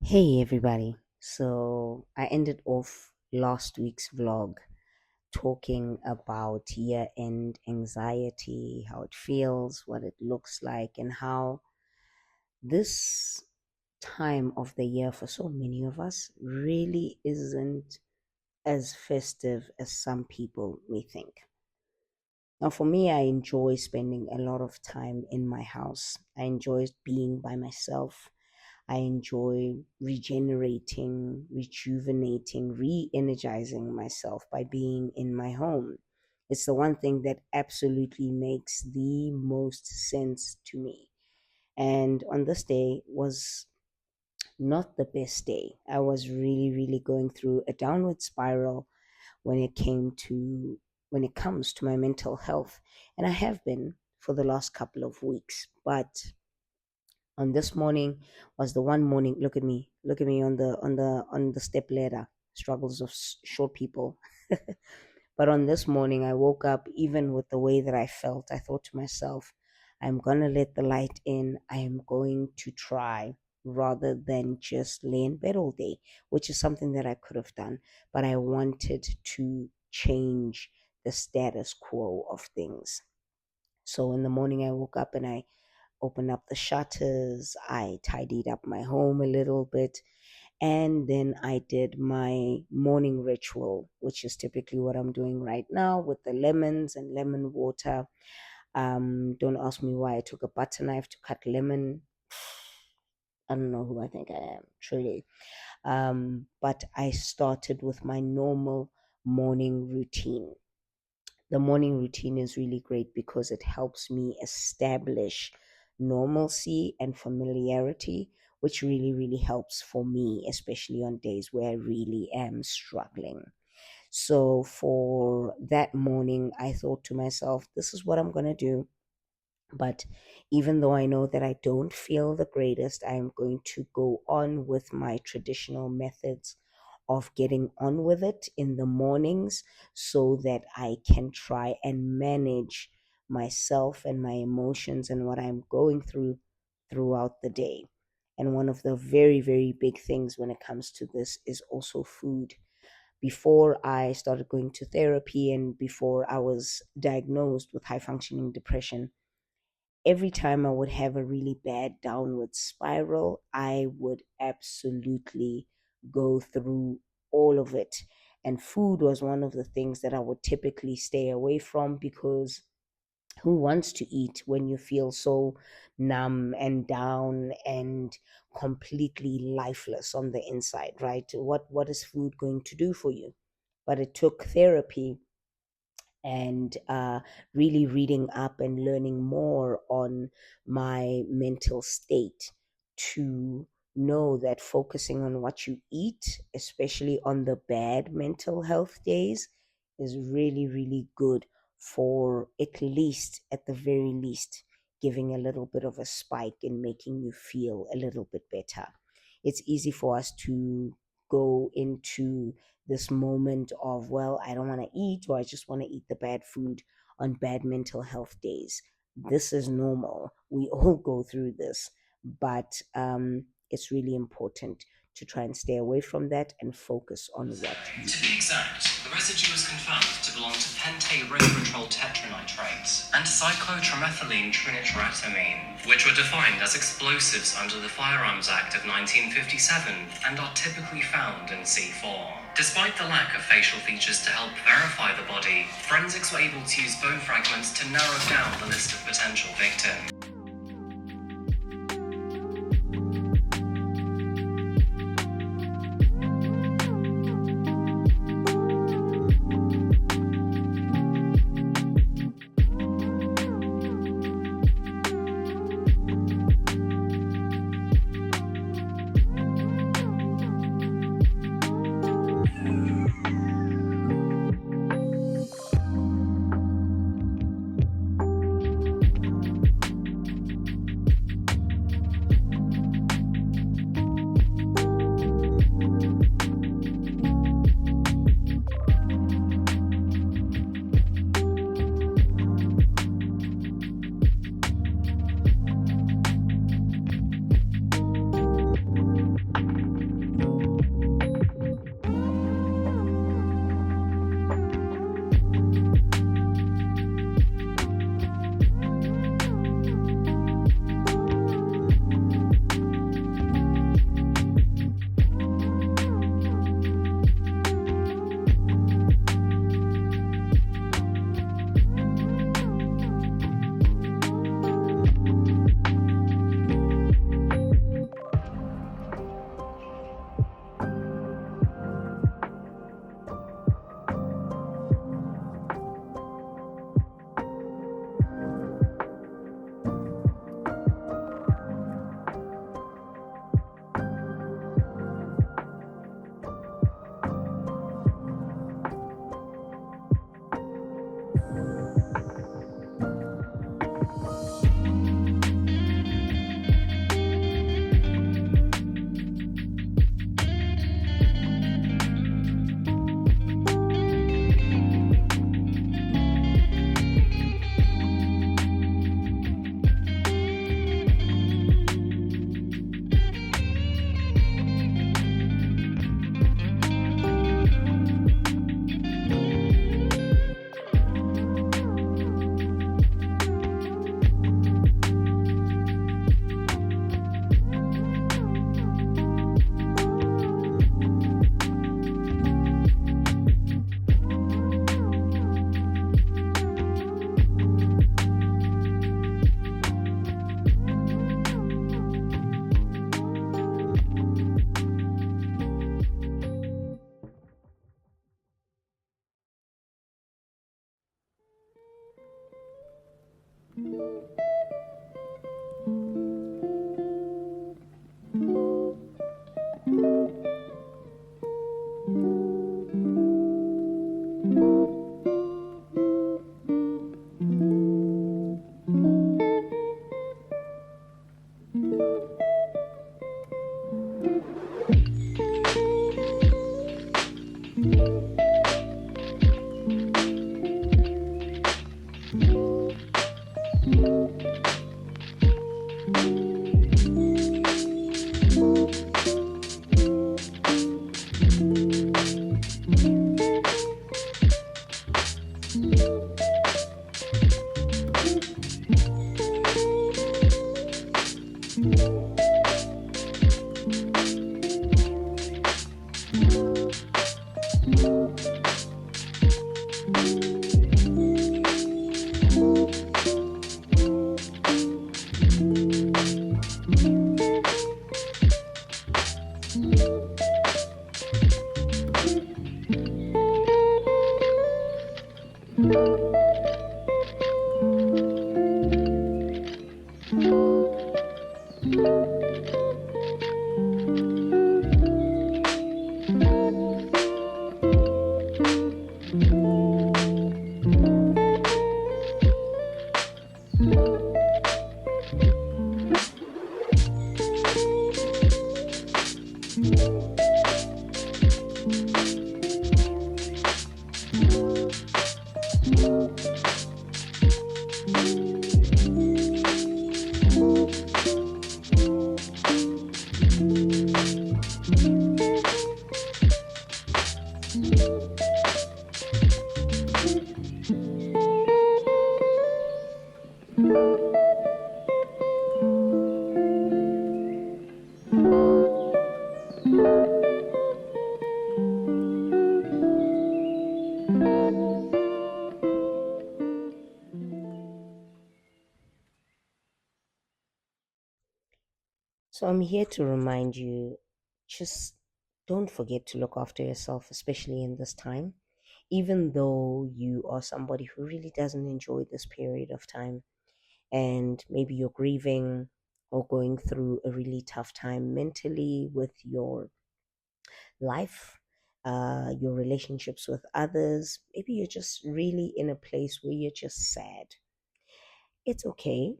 Hey everybody. So I ended off last week's vlog talking about year end anxiety, how it feels, what it looks like, and how this time of the year for so many of us really isn't as festive as some people may think. Now, for me, I enjoy spending a lot of time in my house. I enjoy being by myself. I enjoy regenerating, rejuvenating, re energizing myself by being in my home. It's the one thing that absolutely makes the most sense to me. And on this day was not the best day. I was really, really going through a downward spiral when it came to when it comes to my mental health. And I have been for the last couple of weeks. But on this morning was the one morning. Look at me on the step ladder. Struggles of short people. But on this morning, I woke up even with the way that I felt. I thought to myself, I'm gonna let the light in. I am going to try rather than just lay in bed all day, which is something that I could have done. But I wanted to change the status quo of things. So in the morning, I woke up and I opened up the shutters. I tidied up my home a little bit. And then I did my morning ritual, which is typically what I'm doing right now with the lemons and lemon water. Don't ask me why I took a butter knife to cut lemon. I don't know who I think I am, truly. But I started with my normal morning routine. The morning routine is really great because it helps me establish normalcy and familiarity, which really, really helps for me, especially on days where I really am struggling. So for that morning, I thought to myself, this is what I'm going to do. But even though I know that I don't feel the greatest, I'm going to go on with my traditional methods of getting on with it in the mornings so that I can try and manage myself and my emotions and what I'm going through throughout the day. And one of the very, very big things when it comes to this is also food. Before I started going to therapy and before I was diagnosed with high functioning depression, every time I would have a really bad downward spiral, I would absolutely go through all of it. And food was one of the things that I would typically stay away from because who wants to eat when you feel so numb and down and completely lifeless on the inside, right? What is food going to do for you? But it took therapy and really reading up and learning more on my mental state to know that focusing on what you eat, especially on the bad mental health days, is really, really good for at the very least, giving a little bit of a spike and making you feel a little bit better. It's easy for us to go into this moment of, well, I don't want to eat or I just want to eat the bad food on bad mental health days. This is normal. We all go through this, but it's really important to try and stay away from that and focus on what you To be exact, the residue was confirmed to belong to pentaerythritol tetranitrates and cyclotrimethylene trinitratamine, which were defined as explosives under the Firearms Act of 1957 and are typically found in C4. Despite the lack of facial features to help verify the body, forensics were able to use bone fragments to narrow down the list of potential victims. So I'm here to remind you, just don't forget to look after yourself, especially in this time. Even though you are somebody who really doesn't enjoy this period of time, and maybe you're grieving or going through a really tough time mentally with your life, your relationships with others, maybe you're just really in a place where you're just sad. It's okay.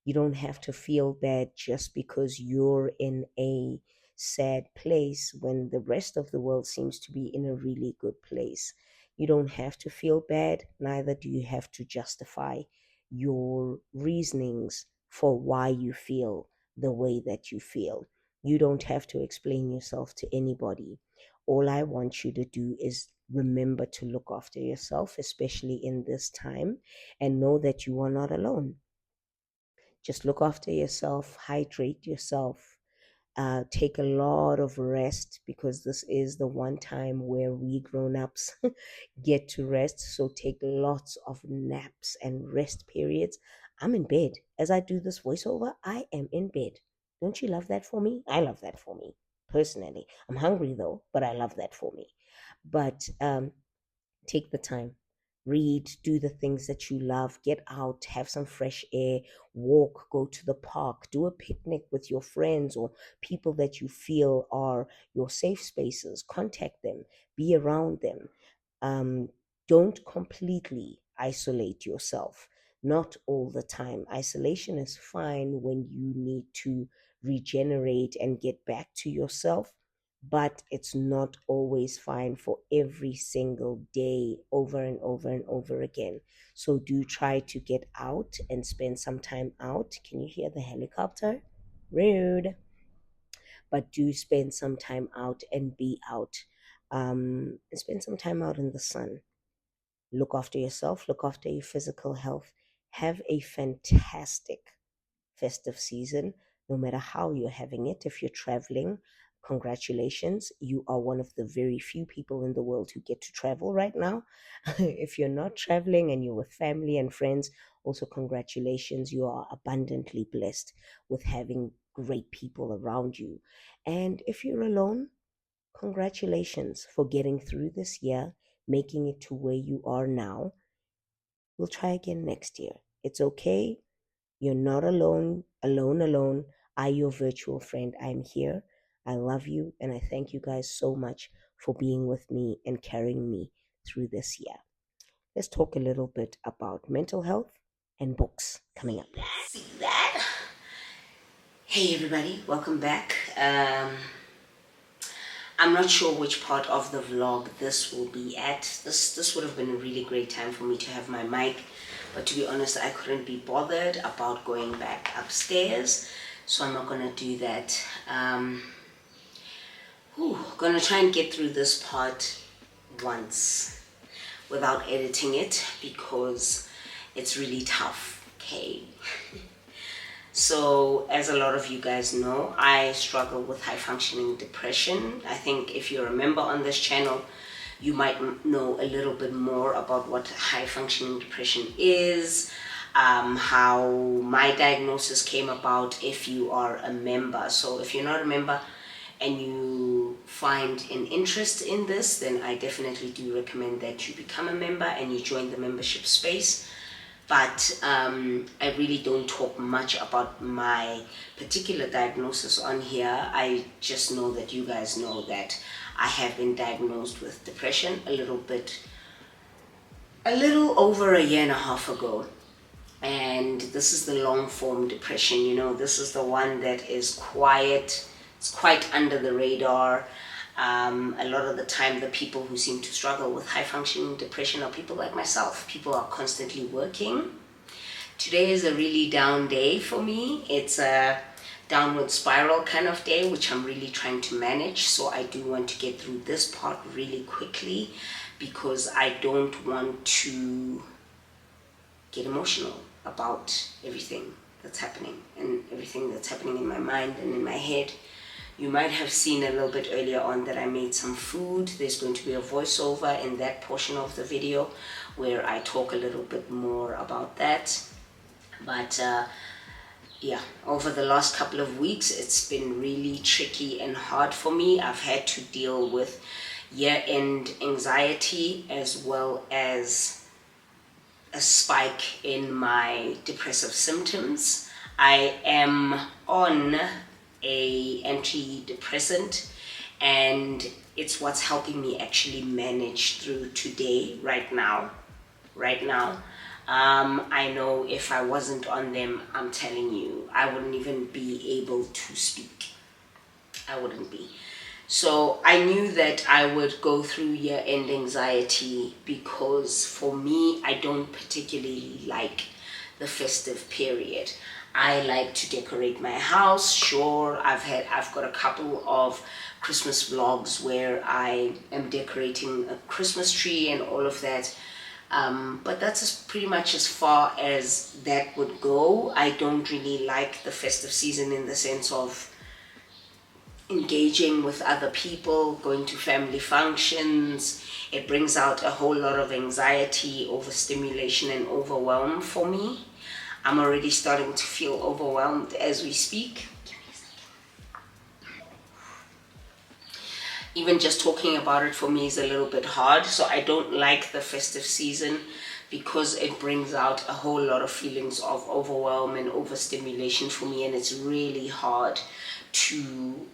You don't have to feel bad just because you're in a sad place when the rest of the world seems to be in a really good place. You don't have to feel bad, neither do you have to justify your reasonings for why you feel the way that you feel. You don't have to explain yourself to anybody. All I want you to do is remember to look after yourself, especially in this time, and know that you are not alone. Just look after yourself, hydrate yourself, take a lot of rest, because this is the one time where we grown-ups get to rest. So take lots of naps and rest periods. I'm in bed. As I do this voiceover, I am in bed. Don't you love that for me? I love that for me, personally. I'm hungry though, but I love that for me. But take the time, read, do the things that you love, get out, have some fresh air, walk, go to the park, do a picnic with your friends or people that you feel are your safe spaces. Contact them, be around them. um, don't completely isolate yourself, not all the time. Isolation is fine when you need to regenerate and get back to yourself, but it's not always fine for every single day, over and over and over again. So do try to get out and spend some time out. Can you hear the helicopter? Rude. But do spend some time out and be out. And spend some time out in the sun. Look after yourself, look after your physical health. Have a fantastic festive season, no matter how you're having it. If you're traveling, congratulations. You are one of the very few people in the world who get to travel right now. If you're not traveling and you're with family and friends, also congratulations. You are abundantly blessed with having great people around you. And if you're alone, congratulations for getting through this year, making it to where you are now. We'll try again next year. It's okay. You're not alone, alone. I, your virtual friend, I'm here. I love you, and I thank you guys so much for being with me and carrying me through this year. Let's talk a little bit about mental health and books coming up. See that? Hey, everybody, welcome back. I'm not sure which part of the vlog this will be at. This would have been a really great time for me to have my mic, but to be honest, I couldn't be bothered about going back upstairs, so I'm not gonna do that. Gonna try and get through this part once without editing it, because it's really tough. Okay. So, as a lot of you guys know, I struggle with high functioning depression. I think if you're a member on this channel, you might know a little bit more about what high functioning depression is, how my diagnosis came about if you are a member. So, if you're not a member and you find an interest in this, then I definitely do recommend that you become a member and you join the membership space. but I really don't talk much about my particular diagnosis on here. I just know that you guys know that I have been diagnosed with depression a little over a year and a half ago. And this is the long form depression. This is the one that is quiet, it's quite under the radar. A lot of the time, the people who seem to struggle with high functioning depression are people like myself. People are constantly working. Today is a really down day for me. It's a downward spiral kind of day, which I'm really trying to manage. So I do want to get through this part really quickly because I don't want to get emotional about everything that's happening and everything that's happening in my mind and in my head. You might have seen a little bit earlier on that I made some food. There's going to be a voiceover in that portion of the video where I talk a little bit more about that. But yeah, over the last couple of weeks, it's been really tricky and hard for me. I've had to deal with year-end anxiety as well as a spike in my depressive symptoms. I am on a antidepressant, and it's what's helping me actually manage through today, right now. I know if I wasn't on them, I'm telling you, I wouldn't even be able to speak. I wouldn't be. So I knew that I would go through year-end anxiety because for me, I don't particularly like the festive period. I like to decorate my house. Sure, I've got a couple of Christmas vlogs where I am decorating a Christmas tree and all of that. But that's pretty much as far as that would go. I don't really like the festive season in the sense of engaging with other people, going to family functions. It brings out a whole lot of anxiety, overstimulation, and overwhelm for me. I'm already starting to feel overwhelmed as we speak. Give me a second. Even just talking about it for me is a little bit hard. So I don't like the festive season because it brings out a whole lot of feelings of overwhelm and overstimulation for me, and it's really hard to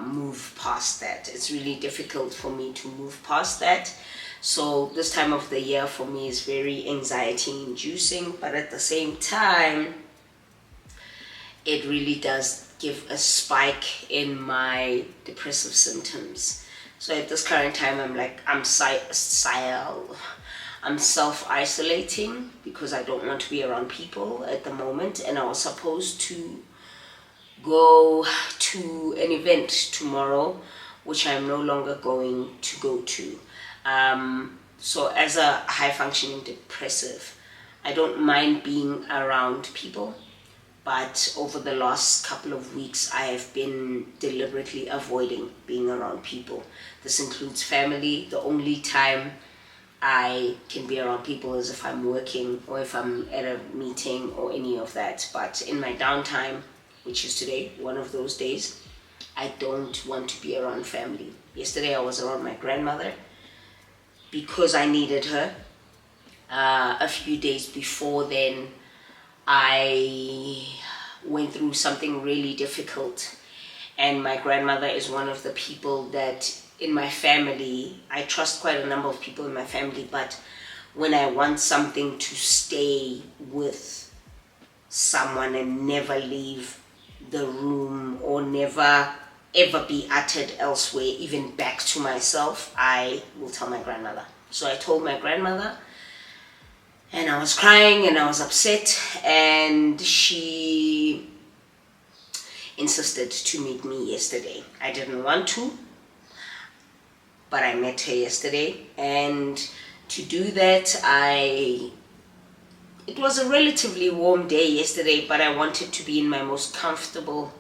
move past that. It's really difficult for me to move past that. So this time of the year for me is very anxiety inducing, but at the same time, it really does give a spike in my depressive symptoms. So at this current time, I'm self-isolating because I don't want to be around people at the moment, and I was supposed to go to an event tomorrow, which I'm no longer going to go to. So as a high-functioning depressive, I don't mind being around people, but over the last couple of weeks, I have been deliberately avoiding being around people. This includes family. The only time I can be around people is if I'm working or if I'm at a meeting or any of that. But in my downtime, which is today, one of those days, I don't want to be around family. Yesterday I was around my grandmother because I needed her. A few days before then, I went through something really difficult, and my grandmother is one of the people that in my family, I trust quite a number of people in my family, but when I want something to stay with someone and never leave the room or never ever be uttered elsewhere, even back to myself, I will tell my grandmother. So I told my grandmother, and I was crying and I was upset, and she insisted to meet me yesterday. I didn't want to, but I met her yesterday, and to do that, it was a relatively warm day yesterday, but I wanted to be in my most comfortable,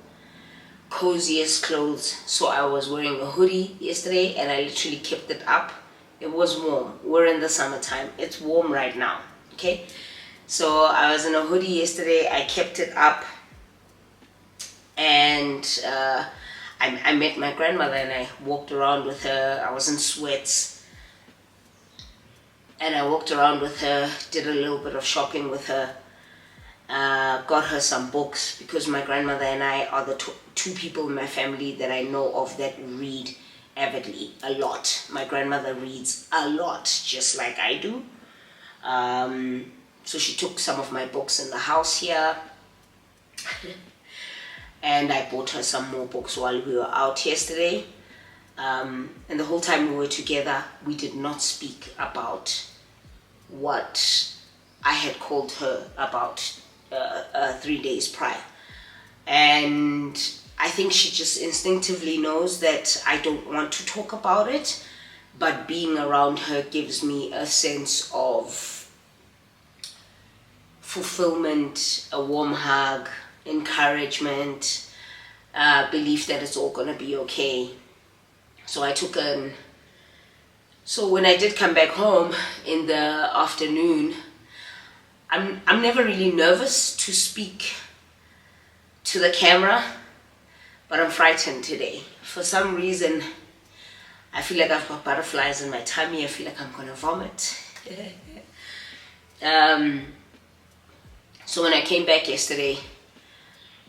coziest clothes. So I was wearing a hoodie yesterday, and I literally kept it up. It was warm. We're in the summertime. It's warm right now, okay? So I was in a hoodie yesterday. I kept it up, and I met my grandmother, and I walked around with her. I was in sweats, and I walked around with her, did a little bit of shopping with her, got her some books, because my grandmother and I are the two people in my family that I know of that read avidly, a lot. My grandmother reads a lot, just like I do. So she took some of my books in the house here, and I bought her some more books while we were out yesterday. And the whole time we were together, we did not speak about what I had called her about 3 days prior. And I think she just instinctively knows that I don't want to talk about it, but being around her gives me a sense of fulfillment, a warm hug, encouragement, belief that it's all gonna be okay. So so when I did come back home in the afternoon, I'm never really nervous to speak to the camera, but I'm frightened today. For some reason, I feel like I've got butterflies in my tummy. I feel like I'm gonna vomit. So when I came back yesterday,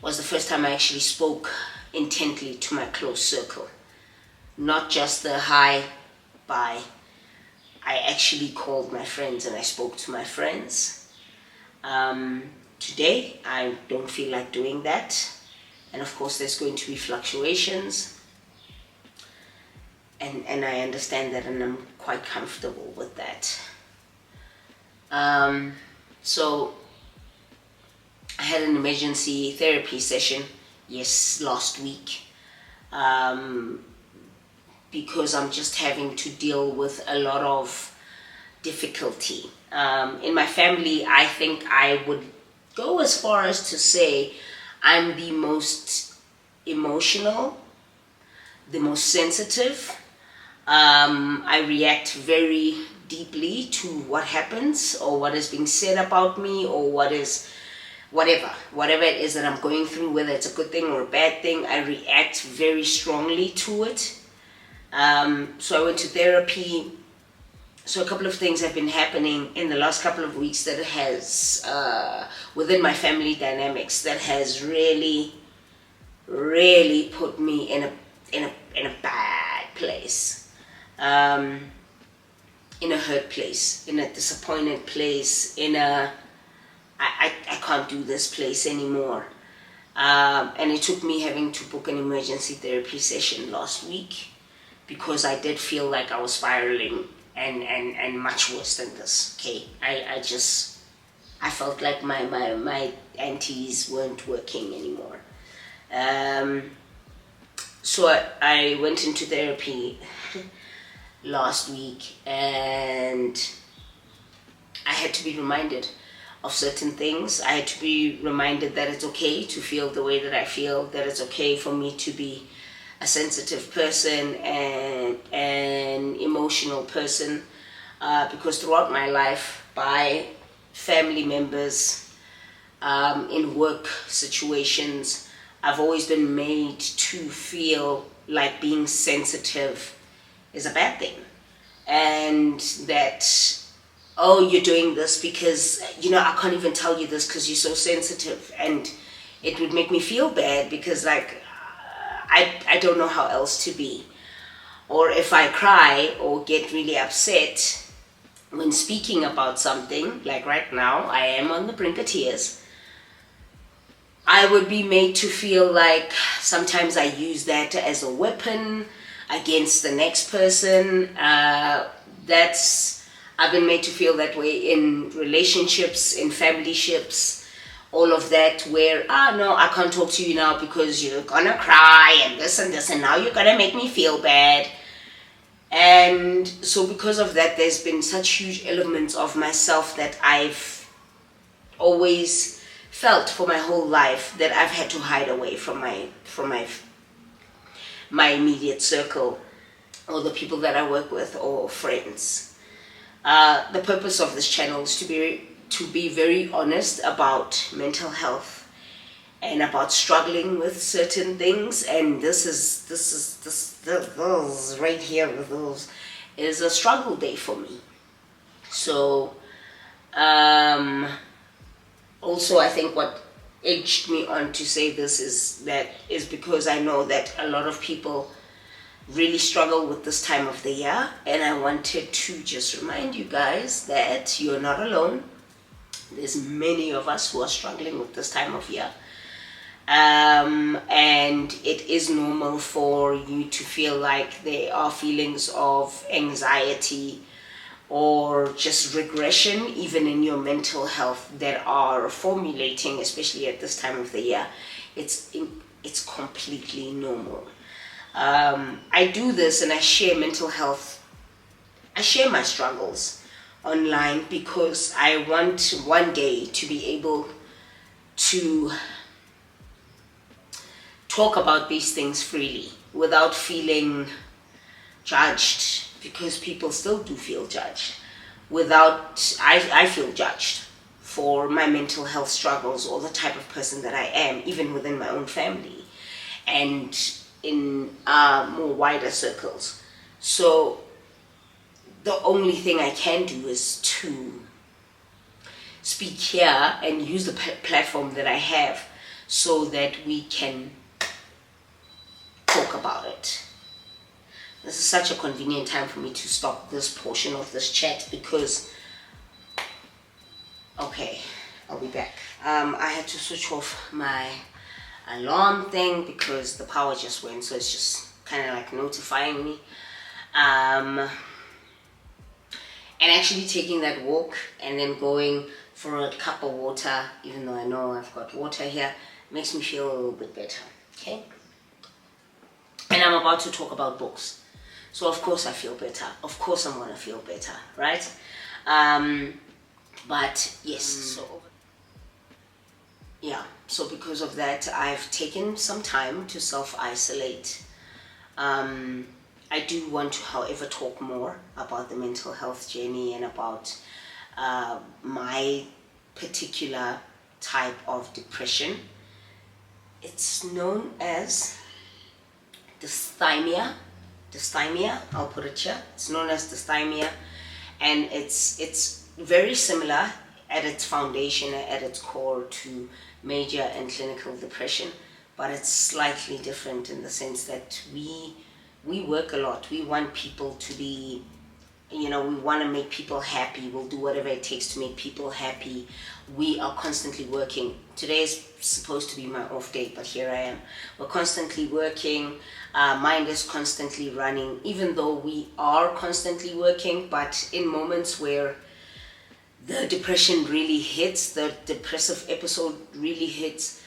was the first time I actually spoke intently to my close circle. Not just the hi, bye. I actually called my friends and I spoke to my friends. Today, I don't feel like doing that. And of course, there's going to be fluctuations. And I understand that, and I'm quite comfortable with that. So I had an emergency therapy session, last week. Because I'm just having to deal with a lot of difficulty. In my family, I think I would go as far as to say I'm the most emotional, the most sensitive. I react very deeply to what happens or what is being said about me, or whatever it is that I'm going through, whether it's a good thing or a bad thing. I react very strongly to it. So I went to therapy. So a couple of things have been happening in the last couple of weeks that has, within my family dynamics, that has really, really put me in a bad place, in a hurt place, in a disappointed place, I can't do this place anymore. And it took me having to book an emergency therapy session last week, because I did feel like I was spiraling and much worse than this. Okay, I felt like my antis weren't working anymore. So I went into therapy last week, and I had to be reminded of certain things. I had to be reminded that it's okay to feel the way that I feel, that it's okay for me to be a sensitive person and an emotional person, because throughout my life, by family members, in work situations, I've always been made to feel like being sensitive is a bad thing, and that, oh, you're doing this because, I can't even tell you this because you're so sensitive. And it would make me feel bad because, like, I don't know how else to be. Or if I cry or get really upset when speaking about something, like right now, I am on the brink of tears, I would be made to feel like sometimes I use that as a weapon against the next person. I've been made to feel that way in relationships, in family-ships, all of that, where, no, I can't talk to you now because you're gonna cry and this, and now you're gonna make me feel bad. And so because of that, there's been such huge elements of myself that I've always felt for my whole life that I've had to hide away from my immediate circle, or the people that I work with, or friends. The purpose of this channel is to be very honest about mental health and about struggling with certain things. And this right here with those is a struggle day for me. So, um, also I think what edged me on to say this is because I know that a lot of people really struggle with this time of the year, and I wanted to just remind you guys that you're not alone. There's many of us who are struggling with this time of year, and it is normal for you to feel like there are feelings of anxiety or just regression even in your mental health that are formulating, especially at this time of the year. It's completely normal. I do this and I share mental health. I share my struggles online because I want one day to be able to talk about these things freely without feeling judged, because people still do feel judged. I feel judged for my mental health struggles or the type of person that I am, even within my own family and in more wider circles. So the only thing I can do is to speak here and use the platform that I have so that we can talk about it. This is such a convenient time for me to stop this portion of this chat because, okay, I'll be back. I had to switch off my alarm thing because the power just went, so it's just kind of like notifying me. And actually taking that walk and then going for a cup of water, even though I know I've got water here, makes me feel a little bit better, okay? And I'm about to talk about books. So of course I feel better. Of course I'm gonna feel better, right? But yes, so because of that, I've taken some time to self-isolate. I do want to, however, talk more about the mental health journey and about my particular type of depression. It's known as dysthymia. I'll put it here. It's known as dysthymia, and it's very similar at its foundation, at its core, to major and clinical depression, but it's slightly different in the sense that we work a lot. We want people to be, we want to make people happy. We'll do whatever it takes to make people happy. We are constantly working. Today is supposed to be my off day, but here I am. We're constantly working. Mind is constantly running, even though we are constantly working, but in moments where the depression really hits, the depressive episode really hits,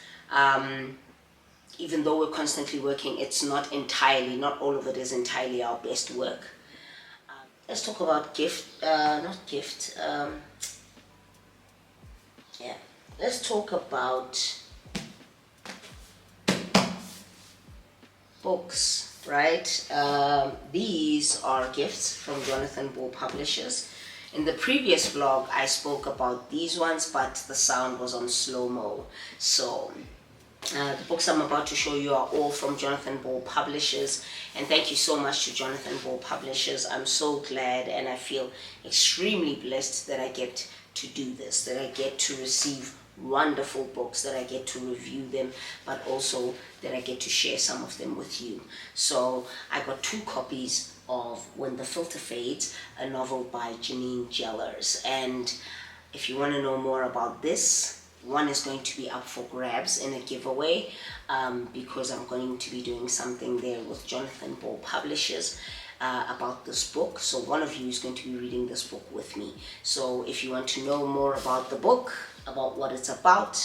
even though we're constantly working, it's not all of it is entirely our best work. Let's talk about let's talk about books, right? These are gifts from Jonathan Ball Publishers. In the previous vlog, I spoke about these ones, but the sound was on slow-mo. So the books I'm about to show you are all from Jonathan Ball Publishers, and thank you so much to Jonathan Ball Publishers. I'm so glad and I feel extremely blessed that I get to do this, that I get to receive wonderful books, that I get to review them, but also that I get to share some of them with you. So I got 2 copies of When the Filter Fades, a novel by Janine Jellers, and if you want to know more about this, one is going to be up for grabs in a giveaway, because I'm going to be doing something there with Jonathan Ball Publishers about this book. So one of you is going to be reading this book with me. So if you want to know more about the book, about what it's about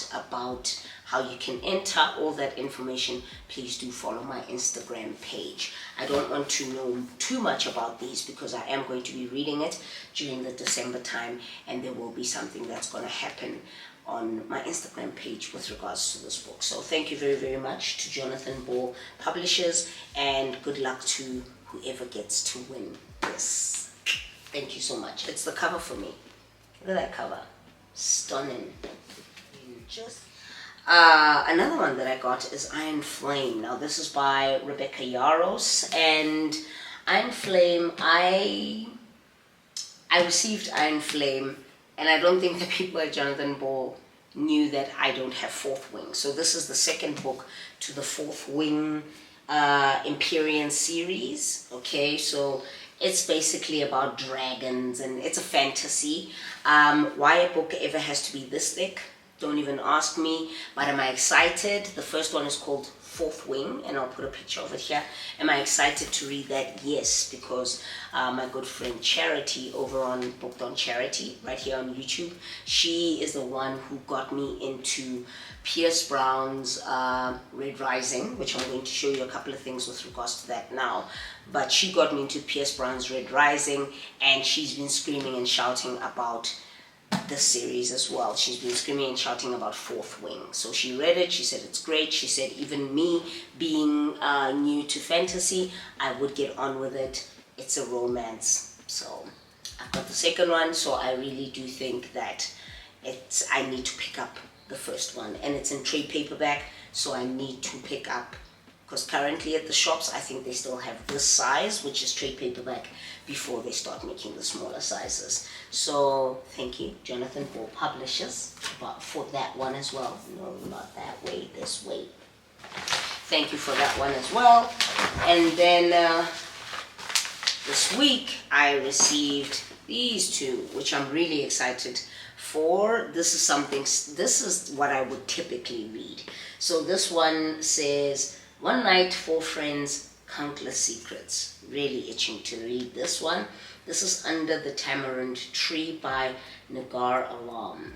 how you can enter, all that information, please do follow my Instagram page. I don't want to know too much about these because I am going to be reading it during the December time, and there will be something that's going to happen on my Instagram page with regards to this book. So thank you very, very much to Jonathan Ball Publishers, and good luck to whoever gets to win this. Thank you so much. It's the cover for me. Look at that cover. Stunning. Another one that I got is Iron Flame. Now this is by Rebecca Yaros, and Iron Flame, I I received Iron Flame, and I don't think the people at Jonathan Ball knew that I don't have Fourth Wing. So this is the second book to the Fourth Wing Empyrean series. Okay, so it's basically about dragons, and it's a fantasy. Why a book ever has to be this thick, don't even ask me, but am I excited? The first one is called Fourth Wing, and I'll put a picture of it here. Am I excited to read that? Yes, because my good friend Charity over on Booked on Charity, right here on YouTube, she is the one who got me into Pierce Brown's Red Rising, which I'm going to show you a couple of things with regards to that now. But she got me into Pierce Brown's Red Rising, and she's been screaming and shouting about this series as well. She's been screaming and shouting about Fourth Wing. So she read it, she said it's great. She said even me being new to fantasy, I would get on with it. It's a romance. So I've got the second one, so I really do think that I need to pick up the first one, and it's in trade paperback, so I need to pick up, because currently at the shops I think they still have this size, which is trade paperback, before they start making the smaller sizes. So thank you, Jonathan Ball Publishers, for that one as well. No, not that way, this way. Thank you for that one as well. And then this week I received these two, which I'm really excited for. This is what I would typically read. So this one says, One Night, Four Friends, Countless Secrets. Really itching to read this one. This is Under the Tamarind Tree by Nagar Alam.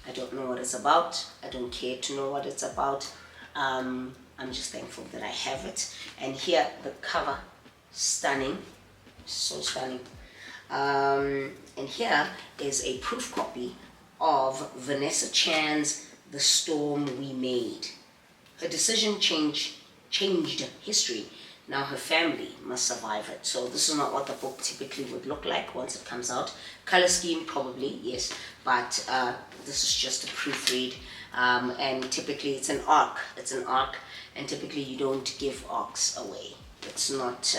I don't know what it's about. I don't care to know what it's about. I'm just thankful that I have it. And here, the cover, stunning, so stunning. And here is a proof copy of Vanessa Chan's The Storm We Made. Her decision changed history. Now her family must survive it. So this is not what the book typically would look like once it comes out. Color scheme, probably, yes. But this is just a proofread. And typically it's an arc. It's an arc. And typically you don't give arcs away. It's not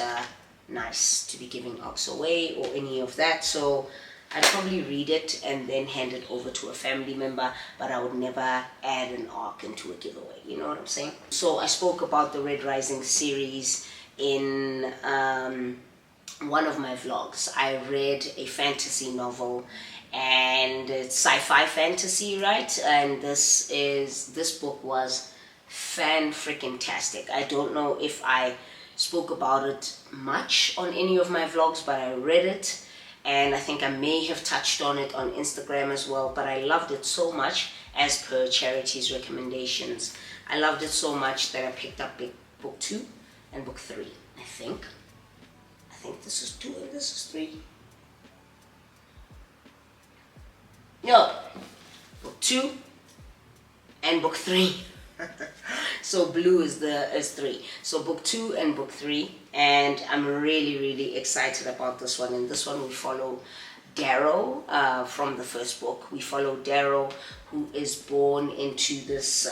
nice to be giving arcs away or any of that. So I'd probably read it and then hand it over to a family member, but I would never add an arc into a giveaway. You know what I'm saying? So I spoke about the Red Rising series in one of my vlogs. I read a fantasy novel, and it's sci-fi fantasy, right? And this book was fan-freaking-tastic. I don't know if I spoke about it much on any of my vlogs, but I read it, and I think I may have touched on it on Instagram as well, but I loved it so much, as per Charity's recommendations. I loved it so much that I picked up book 2 and book 3, I think. I think this is 2 and this is 3. No, book 2 and book 3. So blue is 3. So book 2 and book 3, and I'm really excited about this one. In this one we follow Darrow from the first book. We follow Darrow, who is born into this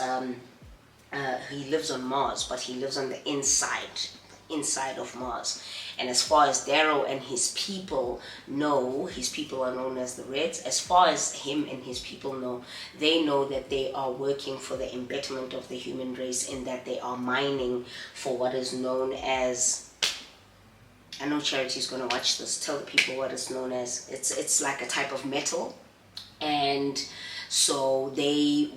he lives on Mars, but he lives on the inside of Mars. And as far as Darrow and his people know, his people are known as the Reds. As far as him and his people know, they know that they are working for the embetterment of the human race, in that they are mining for what is known as, I know Charity's going to watch this, tell the people what it's known as. It's like a type of metal, and so they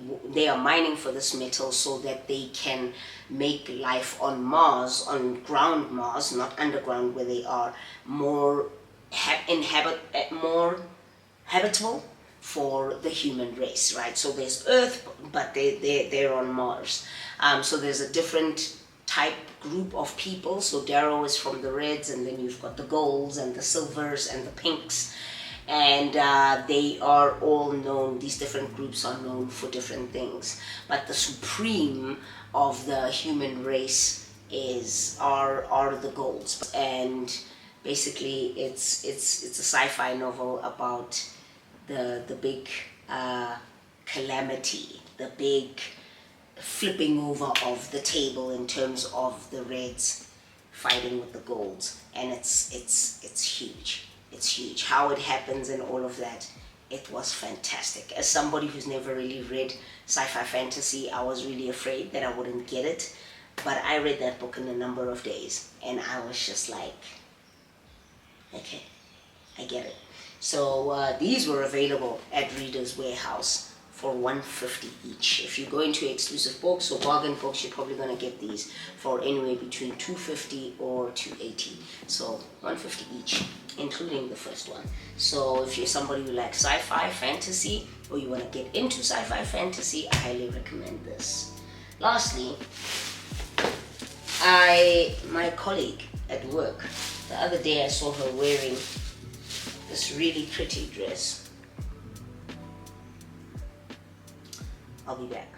are mining for this metal so that they can make life on Mars, on ground Mars, not underground where they are, more habitable for the human race, right? So there's Earth, but they're on Mars. So there's a different type group of people. So Darrow is from the Reds, and then you've got the Golds and the Silvers and the Pinks. And they are all known, these different groups are known for different things, but the supreme of the human race are the Golds. And basically it's a sci-fi novel about the big calamity, the big flipping over of the table in terms of the Reds fighting with the Golds, and it's huge. It's huge. How it happens and all of that. It was fantastic. As somebody who's never really read sci-fi fantasy, I was really afraid that I wouldn't get it. But I read that book in a number of days, and I was just like, okay, I get it. So these were available at Reader's Warehouse for $150 each. If you go into exclusive books or bargain books, you're probably going to get these for anywhere between $250 or $280. So $150 each, including the first one. So if you're somebody who likes sci-fi fantasy, or you want to get into sci-fi fantasy, I highly recommend this. Lastly, my colleague at work, the other day I saw her wearing this really pretty dress. I'll be back.